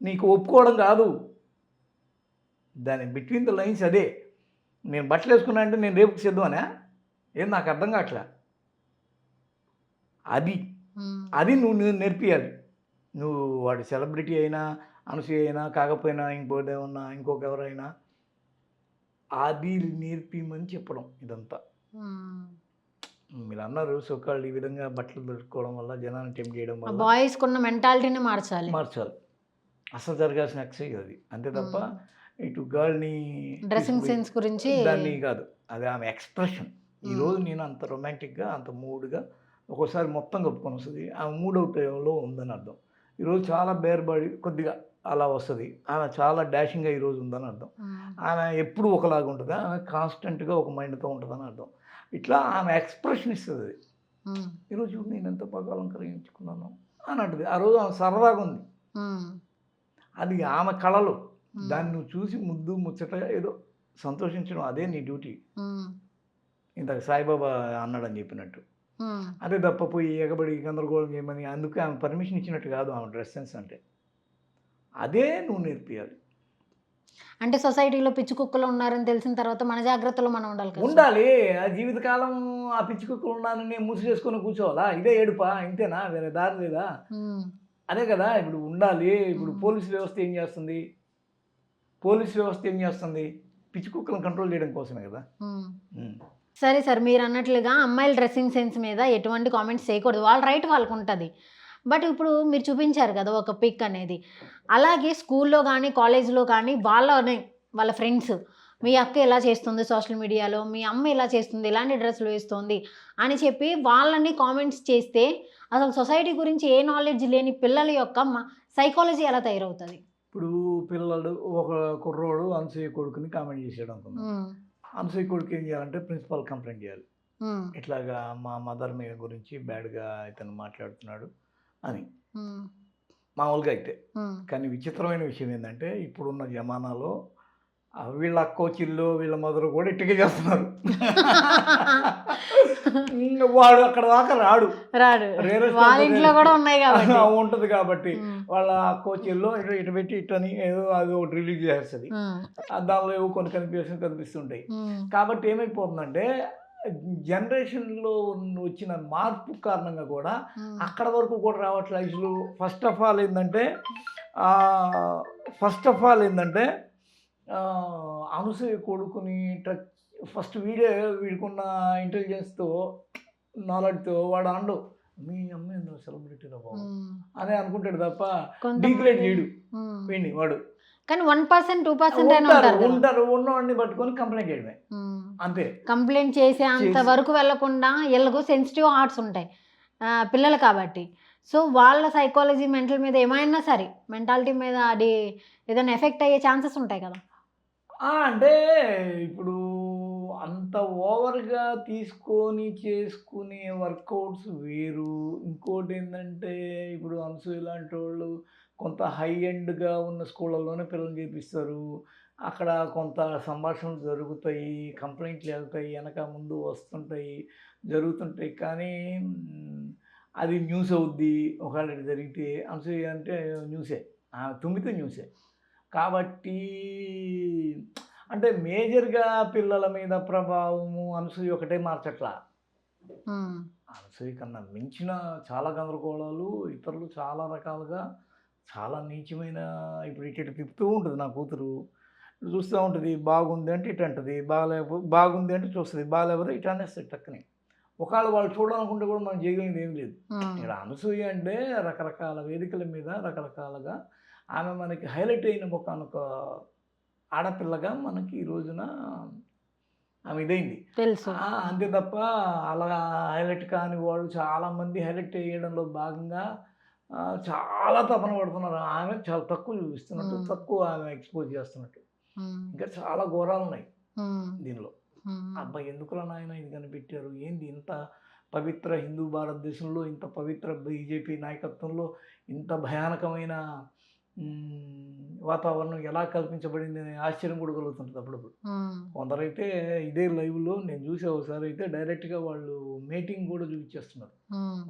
నీకు ఒప్పుకోవడం కాదు, దాని బిట్వీన్ ద లైన్స్ అదే. నేను బట్టలు వేసుకున్నా అంటే నేను రేపుకి సిద్ధమనా? ఏం నాకు అర్థం కావట్లా. అది నువ్వు నేర్పియాలి. నువ్వు వాడు సెలబ్రిటీ అయినా, అనసూయ అయినా, కాకపోయినా, ఇంకోదేమన్నా, ఇంకొక ఎవరైనా, అది నేర్పిమని చెప్పడం. ఇదంతా మీరు అన్నారు సోకాళ్ళు ఈ విధంగా బట్టలు దొరుకుకోవడం వల్ల, జనాన్ని టెంప్ట్ చేయడం వల్ల బాయ్స్కి ఉన్న మెంటాలిటీని మార్చాలి. అసలు జరగాల్సిన ఎక్సైజ్ అది, అంతే తప్ప ఇటు గర్ల్ని డ్రెస్సింగ్ సెన్స్ గురించి దాన్ని కాదు. అది ఆమె ఎక్స్ప్రెషన్. ఈరోజు నేను అంత రొమాంటిక్గా, అంత మూడ్గా, ఒక్కోసారి మొత్తం కప్పుకొని వస్తుంది, ఆమె మూడ్ అవుట్లో ఉందని అర్థం. ఈరోజు చాలా బేర్బడి కొద్దిగా అలా వస్తుంది, ఆమె చాలా డాషింగ్గా ఈరోజు ఉందని అర్థం. ఆమె ఎప్పుడు ఒకలాగా ఉంటుంది, ఆమె కాన్స్టెంట్గా ఒక మైండ్తో ఉంటుందని అర్థం. ఇట్లా ఆమె ఎక్స్ప్రెషన్ ఇస్తుంది. అది ఈరోజు నేను ఎంత బాగా అలంకరించుకున్నాను అని అంటుంది. ఆ రోజు ఆమె సరదాగా ఉంది, అది ఆమె కళలు. దాన్ని నువ్వు చూసి ముద్దు ముచ్చటగా ఏదో సంతోషించడం, అదే నీ డ్యూటీ. ఇంతకు సాయిబాబా అన్నాడని చెప్పినట్టు. అదే తప్ప పోయి ఎగబడి గందరగోళం చేయమని, అందుకే ఆమె పర్మిషన్ ఇచ్చినట్టు కాదు ఆమె డ్రెస్ సెన్స్ అంటే. అదే నువ్వు నేర్పియాలి. అంటే సొసైటీలో పిచ్చి కుక్కలు ఉన్నారని తెలిసిన తర్వాత మన జాగ్రత్తలో మనం ఉండాలి. ఆ జీవితకాలం ఆ పిచ్చి కుక్కలు ఉన్నానని మూసి చేసుకొని కూర్చోవాలా? ఇదే ఏడుపా? ఇంతేనా? వేరే దారి లేదా? అదే కదా ఇప్పుడు ఉండాలి. ఇప్పుడు పోలీసు వ్యవస్థ ఏం చేస్తుంది? పిచ్చి కుక్కలను కంట్రోల్ చేయడం కోసమే కదా. సరే సార్, మీరు అన్నట్లుగా అమ్మాయిల డ్రెస్సింగ్ సెన్స్ మీద ఎటువంటి కామెంట్స్ చేయకూడదు, వాళ్ళ రైట్ వాళ్ళకు ఉంటుంది. బట్ ఇప్పుడు మీరు చూపించారు కదా ఒక పిక్ అనేది, అలాగే స్కూల్లో కానీ కాలేజ్లో కానీ వాళ్ళ ఫ్రెండ్స్ మీ అక్క ఇలా చేస్తుంది సోషల్ మీడియాలో, మీ అమ్మ ఇలా చేస్తుంది, ఇలాంటి డ్రెస్సులు వేస్తుంది అని చెప్పి వాళ్ళని కామెంట్స్ చేస్తే అసలు సొసైటీ గురించి ఏ నాలెడ్జ్ లేని పిల్లల యొక్క సైకాలజీ ఎలా తయారవుతుంది? ఇప్పుడు పిల్లలు ఒక కుర్రోడు అనసూయ కొడుకుని కామెంట్ చేసాడు అనుకున్నాం. అనసూయ కొడుకు ఏం చేయాలంటే ప్రిన్సిపాల్ కంప్లైంట్ చేయాలి. ఇట్లాగా మా మదర్ మీద గురించి బ్యాడ్గా ఇతను మాట్లాడుతున్నాడు అని మామూలుగా అయితే. కానీ విచిత్రమైన విషయం ఏంటంటే ఇప్పుడున్న జమానాలో వీళ్ళ అక్కో చిల్లు వీళ్ళ మదర్ కూడా ఇట్టుకే చేస్తున్నారు. వాడు అక్కడ దాకా రాడు ఉంటుంది కాబట్టి వాళ్ళ అక్కో చిల్లు ఇటు పెట్టి ఇట్టని ఏదో అది ఒకటి రిలీజ్ చేస్తుంది. దానిలో ఏవో కొన్ని కనిపిస్తుంటాయి. కాబట్టి ఏమైపోతుందంటే జనరేషన్లో వచ్చిన మార్పు కారణంగా కూడా అక్కడ వరకు కూడా రావట్లేదు. ఫస్ట్ ఆఫ్ ఆల్ ఏంటంటే అనసూయ కొడుకుని ఫస్ట్ వీడికున్న ఇంటెలిజెన్స్తో నాలెడ్జ్తో వాడు అండు మీ అమ్మాయి ఎందుకు సెలబ్రిటీలో బాబు అని అనుకుంటాడు తప్ప డిగ్రేడ్ చేయడు వీడిని వాడు. కానీ 1% 2% ఉంటారు ఉన్నవాడిని పట్టుకొని కంప్లైంట్ చేయడమే అంతే. కంప్లైంట్ చేసే అంత వరకు వెళ్ళకుండా వీళ్ళకు సెన్సిటివ్ హార్ట్స్ ఉంటాయి పిల్లలు కాబట్టి. సో వాళ్ళ సైకాలజీ మెంటల్ మీద ఏమైనా సరే మెంటాలిటీ మీద అది ఏదైనా ఎఫెక్ట్ అయ్యే ఛాన్సెస్ ఉంటాయి కదా. అంటే ఇప్పుడు అంత ఓవర్గా తీసుకొని చేసుకునే వర్కౌట్స్ వేరు. ఇంకోటి ఏంటంటే ఇప్పుడు అనసూయ లాంటి వాళ్ళు కొంత హై ఎండ్గా ఉన్న స్కూళ్ళల్లోనే పిల్లలు చేపిస్తారు. అక్కడ కొంత సంభాషణలు జరుగుతాయి, కంప్లైంట్లు వెళ్తాయి, వెనక ముందు వస్తుంటాయి, జరుగుతుంటాయి. కానీ అది న్యూస్ అవుద్ది. ఒకవేళ జరిగితే అనసూయ అంటే న్యూసే, తుమ్మితే న్యూసే. కాబట్టి అంటే మేజర్గా పిల్లల మీద ప్రభావము అనసూయ ఒకటే మార్చట్లా. అనసూయ కన్నా మించిన చాలా గందరగోళాలు ఇతరులు చాలా రకాలుగా చాలా నీచమైన ఇప్పుడు ఇటు తిప్పుతూ ఉంటుంది నా కూతురు. చూస్తూ ఉంటుంది, బాగుంది అంటే ఇటు అంటుంది, బాగుంది అంటే చూస్తుంది, బాగాలేకపోతే ఇటు అనేస్తుంది టక్కని. ఒకవేళ వాళ్ళు చూడాలనుకుంటే కూడా మనం చేయగలిగింది ఏం లేదు. ఇక్కడ అనసూయ అంటే రకరకాల వేదికల మీద రకరకాలుగా ఆమె మనకి హైలైట్ అయిన ఒకనొక ఆడపిల్లగా మనకి ఈ రోజున ఆమె ఇదైంది తెలుసు. అంతే తప్ప అలా హైలైట్ కాని వాళ్ళు చాలామంది హైలైట్ చేయడంలో భాగంగా చాలా తపన పడుతున్నారు. ఆమె చాలా తక్కువ చూపిస్తున్నట్టు, తక్కువ ఆమె ఎక్స్పోజ్ చేస్తున్నట్టు. ఇంకా చాలా ఘోరాలు ఉన్నాయి దీనిలో. అబ్బాయి ఎందుకులా నాయన ఇది కనిపెట్టారు, ఏంది ఇంత పవిత్ర హిందూ భారతదేశంలో, ఇంత పవిత్ర బీజేపీ నాయకత్వంలో ఇంత భయానకమైన వాతావరణం ఎలా కల్పించబడింది అనే ఆశ్చర్యం కూడా కలుగుతుంటుంది అప్పుడప్పుడు. కొందరైతే ఇదే లైవ్లో నేను చూసే ఒకసారి అయితే డైరెక్ట్గా వాళ్ళు మేటింగ్ కూడా చూపించేస్తున్నారు.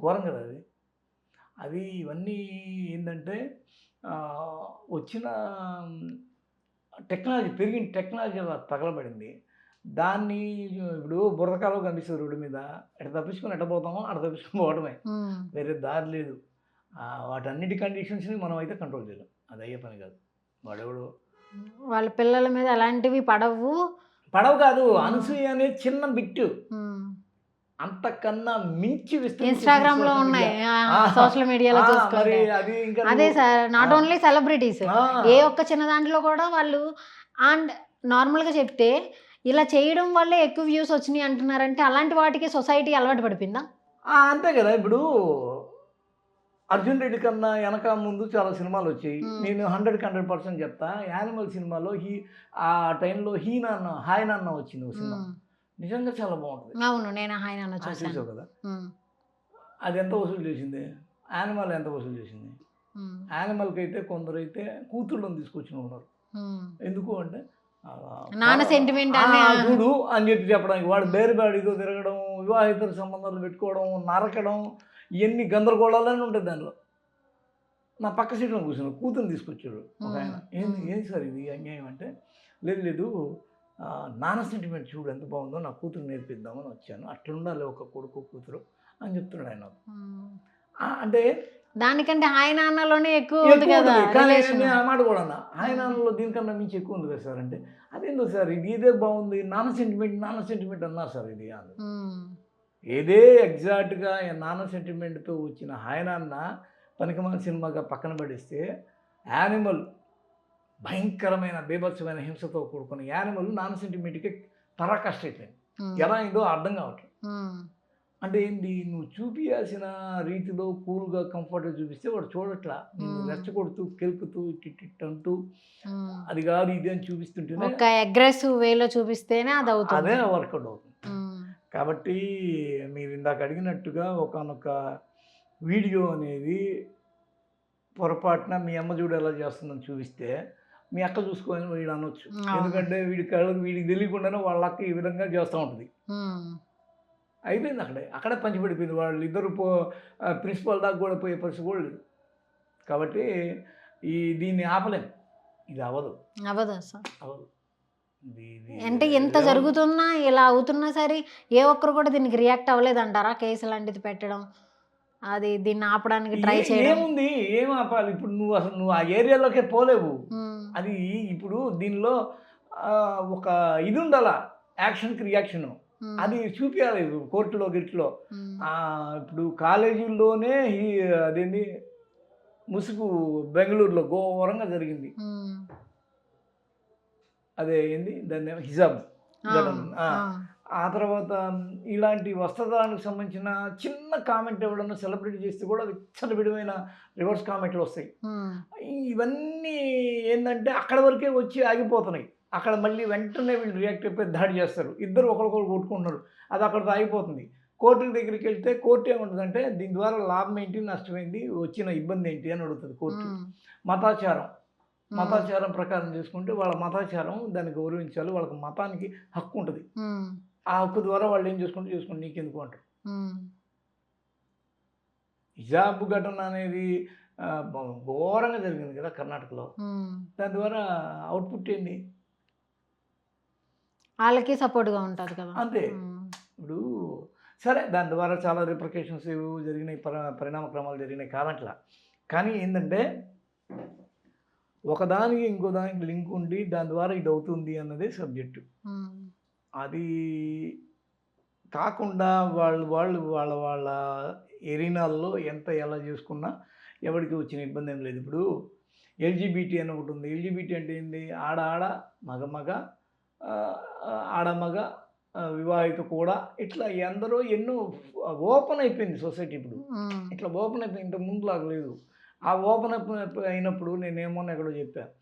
ఘోరం కదా అది. అది ఇవన్నీ ఏంటంటే వచ్చిన టెక్నాలజీ పెరిగిన టెక్నాలజీ అలా తగలబడింది. దాన్ని ఇప్పుడు బురదకాలం కనిపిస్తుంది రోడ్డు మీద, ఎట తప్పించుకొని ఎట పోతామో అట తప్పించుకొని పోవడమే, వేరే దారి లేదు. వాటన్నిటి కండిషన్స్ని మనం అయితే కంట్రోల్ చేయలేం, అది అయ్యే పని కాదు. వాడెవడు వాళ్ళ పిల్లల మీద అలాంటివి పడవు కాదు. అనసూయ అనేది చిన్న బిట్టు, అంతకన్నా మించి ఇన్స్టాగ్రామ్ లో ఉన్నాయి, సోషల్ మీడియాలో చూసుకుంటే అదే సార్. నాట్ ఓన్లీ సెలబ్రిటీస్, ఏ ఒక్క చిన్న దాంట్లో కూడా వాళ్ళు అండ్ నార్మల్గా చెప్తే ఇలా చేయడం వల్లే ఎక్కువ వ్యూస్ వచ్చినాయి అంటున్నారంటే అలాంటి వాటికి సొసైటీ అలవాటు పడిపోయిందా? అంతే కదా. ఇప్పుడు అర్జున్ రెడ్డి కన్నా వెనక ముందు చాలా సినిమాలు వచ్చాయి. నేను 100% చెప్తా. యానిమల్ సినిమాలో ఆ టైంలో హాయ్ నాన్న వచ్చింది ఒక సినిమా, నిజంగా చాలా బాగుంటుంది. అవును, నేను హాయ్ నాన్న చూసావు కదా. అది ఎంత వసూలు చేసింది? యానిమల్ ఎంత వసూలు చేసింది? యానిమల్కి అయితే కొందరైతే కూతుళ్ళని తీసుకొచ్చిన ఉన్నారు. ఎందుకు అంటే నాన్న సెంటిమెంట్ చూడు అని చెప్పడానికి. వాడు బేరుబాడితో తిరగడం, వివాహితర సంబంధాలు పెట్టుకోవడం, నరకడం, ఇవన్నీ గందరగోళాలని ఉంటుంది దానిలో. నా పక్క సీట్లో కూర్చున్నాడు, కూతురుని తీసుకొచ్చాడు ఒక ఆయన. ఏంది సార్ ఇది అన్యాయం అంటే, లేదు నాన్న సెంటిమెంట్ చూడు ఎంత బాగుందో, నా కూతురు నేర్పిద్దామని వచ్చాను, అట్లుండాలి ఒక కొడుకు కూతురు అని చెప్తున్నాడు ఆయన. అంటే దానికంటే హాయ్ నాన్నలోనే ఎక్కువ ఉంది కదా. కానీ నేను ఆ మాట కూడా అన్నా, హాయ్ నాన్నలో దీనికన్నా మించి ఎక్కువ ఉంది కదా సార్ అంటే, అదేందో సార్ ఇదే బాగుంది, నాన్న సెంటిమెంట్ అన్నారు సార్ ఇది అని. ఏదే ఎగ్జాక్ట్గా నాన్న సెంటిమెంట్తో వచ్చిన హాయ్ నాన్న పనికిమాల సినిమాగా పక్కన పడిస్తే, యానిమల్ భయంకరమైన బీభత్సమైన హింసతో కూడుకున్న యానిమల్ నాన్ సెంటిమీటర్కి పరాకాష్ట అయిపోయింది. ఉమ్, ఎలా అయిందో అర్థం కావట్లేదు. ఉమ్, అంటే ఏంది, నువ్వు చూపియాల్సిన రీతిలో కూల్గా కంఫర్ట్గా చూపిస్తే వాడు చూడట్లా, నేను రెచ్చగొడుతూ కెలుకుతూ ఇట్ అంటూ ఉమ్. అది కాదు ఇది అని చూపిస్తుంటేనే ఒక అగ్రెసివ్ వేలో చూపిస్తేనే అది అవుతుంది. అదే వర్కౌట్ అవుతుంది. ఉమ్, కాబట్టి మీరు ఇందాక అడిగినట్టుగా ఒకానొక వీడియో అనేది పొరపాటున మీ అమ్మ చూడు ఎలా చేస్తుందని చూపిస్తే మీ అక్క చూసుకొని వీడు అనొచ్చు. అవును. ఎందుకంటే వీడికి తెలియకుండానే వాళ్ళ అక్క ఈ విధంగా చేస్తూ ఉంటుంది. ఉమ్, అయిపోయింది అక్కడే పంచిపడిపోయింది. వాళ్ళు ఇద్దరు ప్రిన్సిపల్ దాకా కూడా పోయే పరిస్థితి కూడా లేదు. కాబట్టి దీన్ని ఆపలేం. ఇది అవ్వదు అసలు అవ్వదు. ఇది అంటే ఎంత జరుగుతున్నా ఇలా అవుతున్నా సరే ఏ ఒక్కరు కూడా దీనికి రియాక్ట్ అవ్వలేదంటారా? కేసు లాంటిది పెట్టడం, అది దీన్ని ఆపడానికి ట్రై చేయడం. ఏముంది, ఏం ఆపాలి? ఇప్పుడు నువ్వు ఆ ఏరియాలోకే పోలేవు. ఉమ్, అది ఇప్పుడు దీనిలో ఒక ఇది ఉండాలా, యాక్షన్కి రియాక్షన్. ఉమ్, అది చూపించాలి కోర్టులో గిట్లో. ఉమ్, ఇప్పుడు కాలేజీల్లోనే అదేంటి ముసుగు బెంగళూరులో ఘోరంగా జరిగింది. ఉమ్, అదే ఏంది దాన్ని హిజాబ్ ఘటన. ఆ తర్వాత ఇలాంటి వస్త్రధారణకు సంబంధించిన చిన్న కామెంట్ ఎవడన్నా సెలబ్రేట్ చేస్తే కూడా విచ్చలవిడమైన రివర్స్ కామెంట్లు వస్తాయి. ఉమ్, ఇవన్నీ ఏంటంటే అక్కడ వరకే వచ్చి ఆగిపోతున్నాయి. అక్కడ మళ్ళీ వెంటనే వీళ్ళు రియాక్ట్ అయిపోయి దాడి చేస్తారు. ఇద్దరు ఒకరికొకరు కొట్టుకుంటున్నారు. అది అక్కడితో ఆగిపోతుంది. కోర్టు దగ్గరికి వెళ్తే కోర్టు ఏముంటుందంటే దీని ద్వారా లాభం ఏంటి, నష్టమైంది, వచ్చిన ఇబ్బంది ఏంటి అని అడుగుతుంది కోర్టు. మతాచారం ప్రకారం చేసుకుంటే వాళ్ళ మతాచారం దాన్ని గౌరవించాలి, వాళ్ళకి మతానికి హక్కు ఉంటుంది. ఆ హక్కు ద్వారా వాళ్ళు ఏం చేసుకోండి నీకెందుకు అంటారు. హిజాబ్ ఘటన అనేది ఘోరంగా జరిగింది కదా కర్ణాటకలో. దాని ద్వారా అవుట్పుట్ ఏంటి? వాళ్ళకి సపోర్ట్గా ఉంటుంది కదా. అంతే. ఇప్పుడు సరే దాని ద్వారా చాలా రిప్రికేషన్స్ జరిగినాయి, పరిణామ క్రమాలు జరిగినాయి కాదంట్లా. కానీ ఏంటంటే ఒకదానికి ఇంకో దానికి లింక్ ఉండి దాని ద్వారా ఇది అవుతుంది అన్నదే సబ్జెక్టు. అది కాకుండా వాళ్ళు వాళ్ళ ఎరీనాల్లో ఎలా చేసుకున్నా ఎవరికి వచ్చిన ఇబ్బంది ఏం లేదు. ఇప్పుడు ఎల్జీబీటీ అని ఒకటి ఉంది. ఎల్జీబీటీ అంటే ఏంటి? ఆడ మగ ఆడమగ వివాహిత కూడా ఇట్లా ఎందరో ఎన్నో ఓపెన్ అయిపోయింది సొసైటీ. ఇప్పుడు ఇట్లా ఓపెన్ అయిపోయింది, ఇంతకు ముందు లాగా లేదు. ఆ ఓపెన్ అప్ అయినప్పుడు నేనేమో ఎక్కడో చెప్పాను,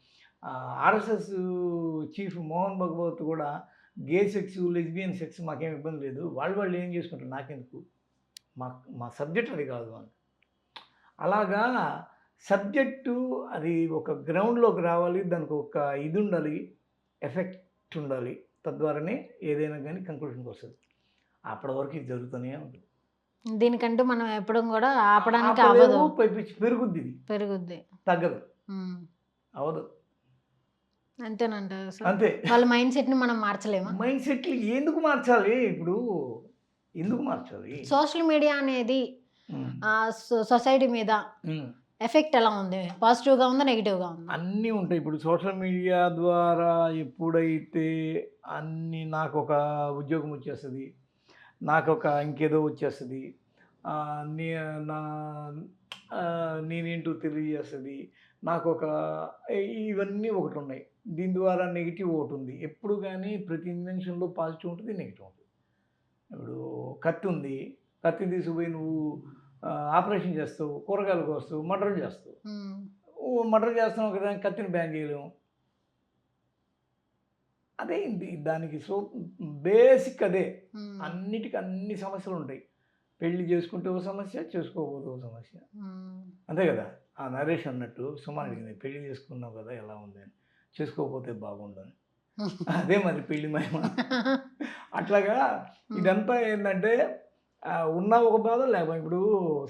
ఆర్ఎస్ఎస్ చీఫ్ మోహన్ భగవత్ కూడా గే సెక్స్, లెస్బియన్ సెక్స్ మాకేం ఇబ్బంది లేదు, వాళ్ళు ఏం చేసుకుంటారు నాకెందుకు, మా సబ్జెక్ట్ అది కాదు అని. అలాగా సబ్జెక్టు అది ఒక గ్రౌండ్లోకి రావాలి, దానికి ఒక ఇది ఉండాలి, ఎఫెక్ట్ ఉండాలి. తద్వారానే ఏదైనా కానీ కంక్లూషన్కి వస్తుంది. అప్పటి వరకు ఇది జరుగుతూనే ఉంటుంది. దీనికంటూ మనం ఎప్పుడు కూడా ఆపడానికి అవ్వదు. పెరుగుద్ది, ఇది పెరుగుద్ది, తగ్గదు, అవదు. అంతేనంట. అంతే. వాళ్ళ మైండ్ సెట్ని మనం మార్చలేమా? మైండ్ సెట్లు ఎందుకు మార్చాలి? ఇప్పుడు ఎందుకు మార్చాలి? సోషల్ మీడియా అనేది సొసైటీ మీద ఎఫెక్ట్ ఎలా ఉంది? పాజిటివ్గా ఉందా, నెగిటివ్గా ఉందా? అన్నీ ఉంటాయి. ఇప్పుడు సోషల్ మీడియా ద్వారా ఎప్పుడైతే నాకు ఒక ఉద్యోగం వచ్చేస్తుంది, నాకు ఒక ఇంకేదో వచ్చేస్తుంది, నేనేంటో తెలియజేస్తుంది, నాకు ఒక ఇవన్నీ ఒకటి ఉన్నాయి. దీని ద్వారా నెగిటివ్ ఒకటి ఉంది. ఎప్పుడు కానీ ప్రతి ఇన్వెన్షన్లో పాజిటివ్ ఉంటుంది, నెగిటివ్ ఉంటుంది. ఇప్పుడు కత్తి ఉంది, కత్తి తీసుకుపోయి నువ్వు ఆపరేషన్ చేస్తావు, కూరగాయలు కోస్తావు, మర్డర్ చేస్తావు. మర్డర్ చేస్తున్నావు కదా, కత్తిని బ్యాన్ చేయలేము. అదే దానికి బేసిక్ అదే. అన్నిటికీ అన్ని సమస్యలు ఉంటాయి. పెళ్లి చేసుకుంటే ఒక సమస్య, చేసుకోకపోతే ఒక సమస్య, అంతే కదా. ఆ నరేష్ అన్నట్టు సుమా అడిగింది, పెళ్లి చేసుకున్నావు కదా ఎలా ఉంది అని, చేసుకోకపోతే బాగుండని. అదే మరి పెళ్లి మహిమ. అట్లాగా ఇదంతా ఏంటంటే ఉన్న ఒక బాధ లేకపోతే. ఇప్పుడు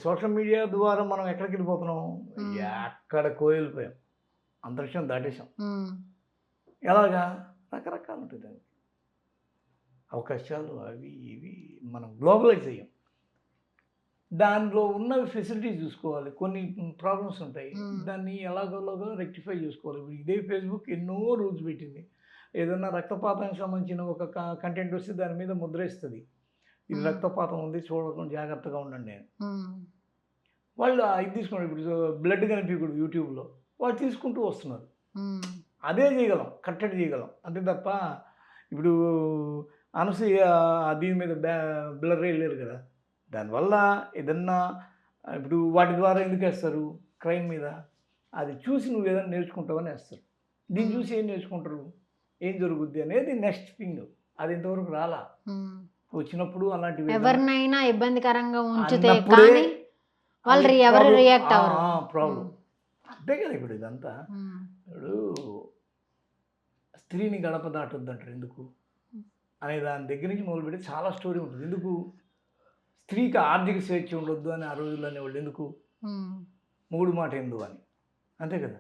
సోషల్ మీడియా ద్వారా మనం ఎక్కడికి వెళ్ళిపోతున్నాం, ఎక్కడ కోయలిపోయాం, అంతరిక్షం దాటేసాం. ఎలాగా? రకరకాలు ఉంటుంది దానికి అవకాశాలు, అవి ఇవి మనం గ్లోబలైజ్ అయ్యాం. దానిలో ఉన్న ఫెసిలిటీస్ చూసుకోవాలి. కొన్ని ప్రాబ్లమ్స్ ఉంటాయి, దాన్ని ఎలాగోలాగా రెక్టిఫై చేసుకోవాలి. ఇప్పుడు ఇదే ఫేస్బుక్ ఎన్నో రూల్స్ పెట్టింది. ఏదన్నా రక్తపాతానికి సంబంధించిన ఒక కంటెంట్ వస్తే దాని మీద ముద్రేస్తుంది, ఇది రక్తపాతం ఉంది చూడకుండా జాగ్రత్తగా ఉండండి అని. వాళ్ళు ఇది తీసుకున్నారు. ఇప్పుడు బ్లడ్ కనిపించకూడదు యూట్యూబ్లో, వాళ్ళు తీసుకుంటూ వస్తున్నారు. అదే చేయగలం, కట్టడి చేయగలం. అంతే తప్ప ఇప్పుడు అనసూయ దీని మీద బ్లర్ వేయలేరు కదా. దానివల్ల ఏదన్నా ఇప్పుడు వాటి ద్వారా ఎందుకు వేస్తారు క్రైమ్ మీద? అది చూసి నువ్వు ఏదైనా నేర్చుకుంటావని వేస్తారు. దీన్ని చూసి ఏం నేర్చుకుంటారు, ఏం జరుగుద్ది అనేది నెక్స్ట్ థింగ్. అది ఇంతవరకు రాలా. వచ్చినప్పుడు అలాంటివి ఎవరినైనా ఇబ్బందికరంగా ఉంచితే అన్నప్పుడే కానీ వాళ్ళు ఎవరు రియాక్ట్ అవ్వరు. ప్రాబ్లం అంతే కదా. ఇప్పుడు ఇదంతా ఇప్పుడు స్త్రీని గడప దాటొద్దు అంటారు ఎందుకు అనే దాని దగ్గర నుంచి మొదలుపెట్టి చాలా స్టోరీ ఉంటుంది. ఎందుకు స్త్రీకి ఆర్థిక స్వేచ్ఛ ఉండొద్దు అని ఆ రోజుల్లో అనేవాళ్ళు ఎందుకు? మూడు మాట ఎందు అని. అంతే కదా,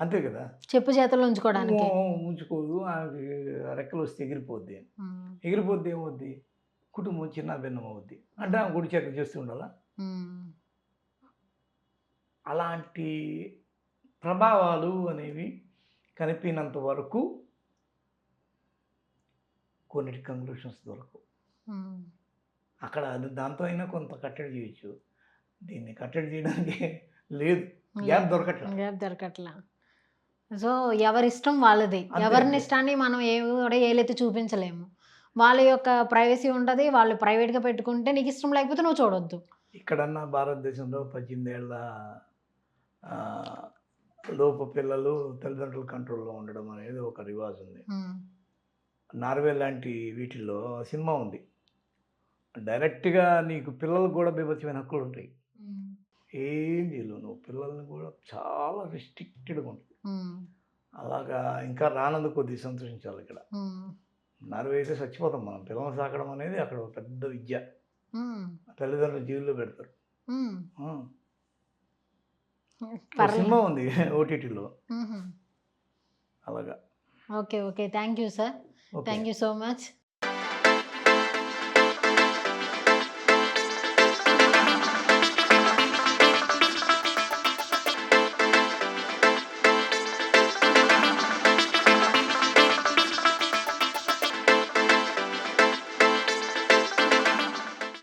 అంతే కదా. చెప్పు చేతలు ఉంచుకోవడానికి ఉంచుకోదు, ఆమెకి రెక్కలు వస్తే ఎగిరిపోద్ది అని. ఎగిరిపోద్ది ఏమవుద్ది? కుటుంబం చిన్న భిన్నం అవుద్ది అంటే ఆమె గుడి చేత చేస్తూ ఉండాలా? అలాంటి ప్రభావాలు అనేవి కనిపినంత వరకు కొన్నిటి కంక్లూషన్స్ దొరకవు. అక్కడ అది దాంతో అయినా కొంత కట్టడి చేయొచ్చు. దీన్ని కట్టడి చేయడానికి లేదు, గ్యాప్ దొరకట్లా. సో ఎవరిష్టం వాళ్ళది. ఎవరిని ఇష్టాన్ని మనం ఏలెత్తి చూపించలేము. వాళ్ళ యొక్క ప్రైవసీ ఉంటుంది. వాళ్ళు ప్రైవేట్గా పెట్టుకుంటే నీకు ఇష్టం లేకపోతే నువ్వు చూడొద్దు. ఇక్కడన్నా భారతదేశంలో 18 ఏళ్ళ లోపు పిల్లలు తల్లిదండ్రుల కంట్రోల్లో ఉండడం అనేది ఒక రివాజ్ ఉంది. నార్వే లాంటి వీటిల్లో సినిమా ఉంది, డైరెక్ట్గా నీకు పిల్లలకు కూడా బీభత్సమైన హక్కులు ఉంటాయి. ఏం చేయలేవు నువ్వు, పిల్లల్ని కూడా చాలా రిస్ట్రిక్టెడ్గా ఉంటుంది. అలాగా ఇంకా రానందుకు కొద్దిగా సంతోషించాలి. ఇక్కడ నార్వే అయితే చచ్చిపోతాం మనం. పిల్లల్ని సాకడం అనేది అక్కడ ఒక పెద్ద విద్య. తల్లిదండ్రులు జైల్లో పెడతారు. సినిమా ఉంది ఓటీటీలో అలాగా. Okay thank you sir, thank you so much.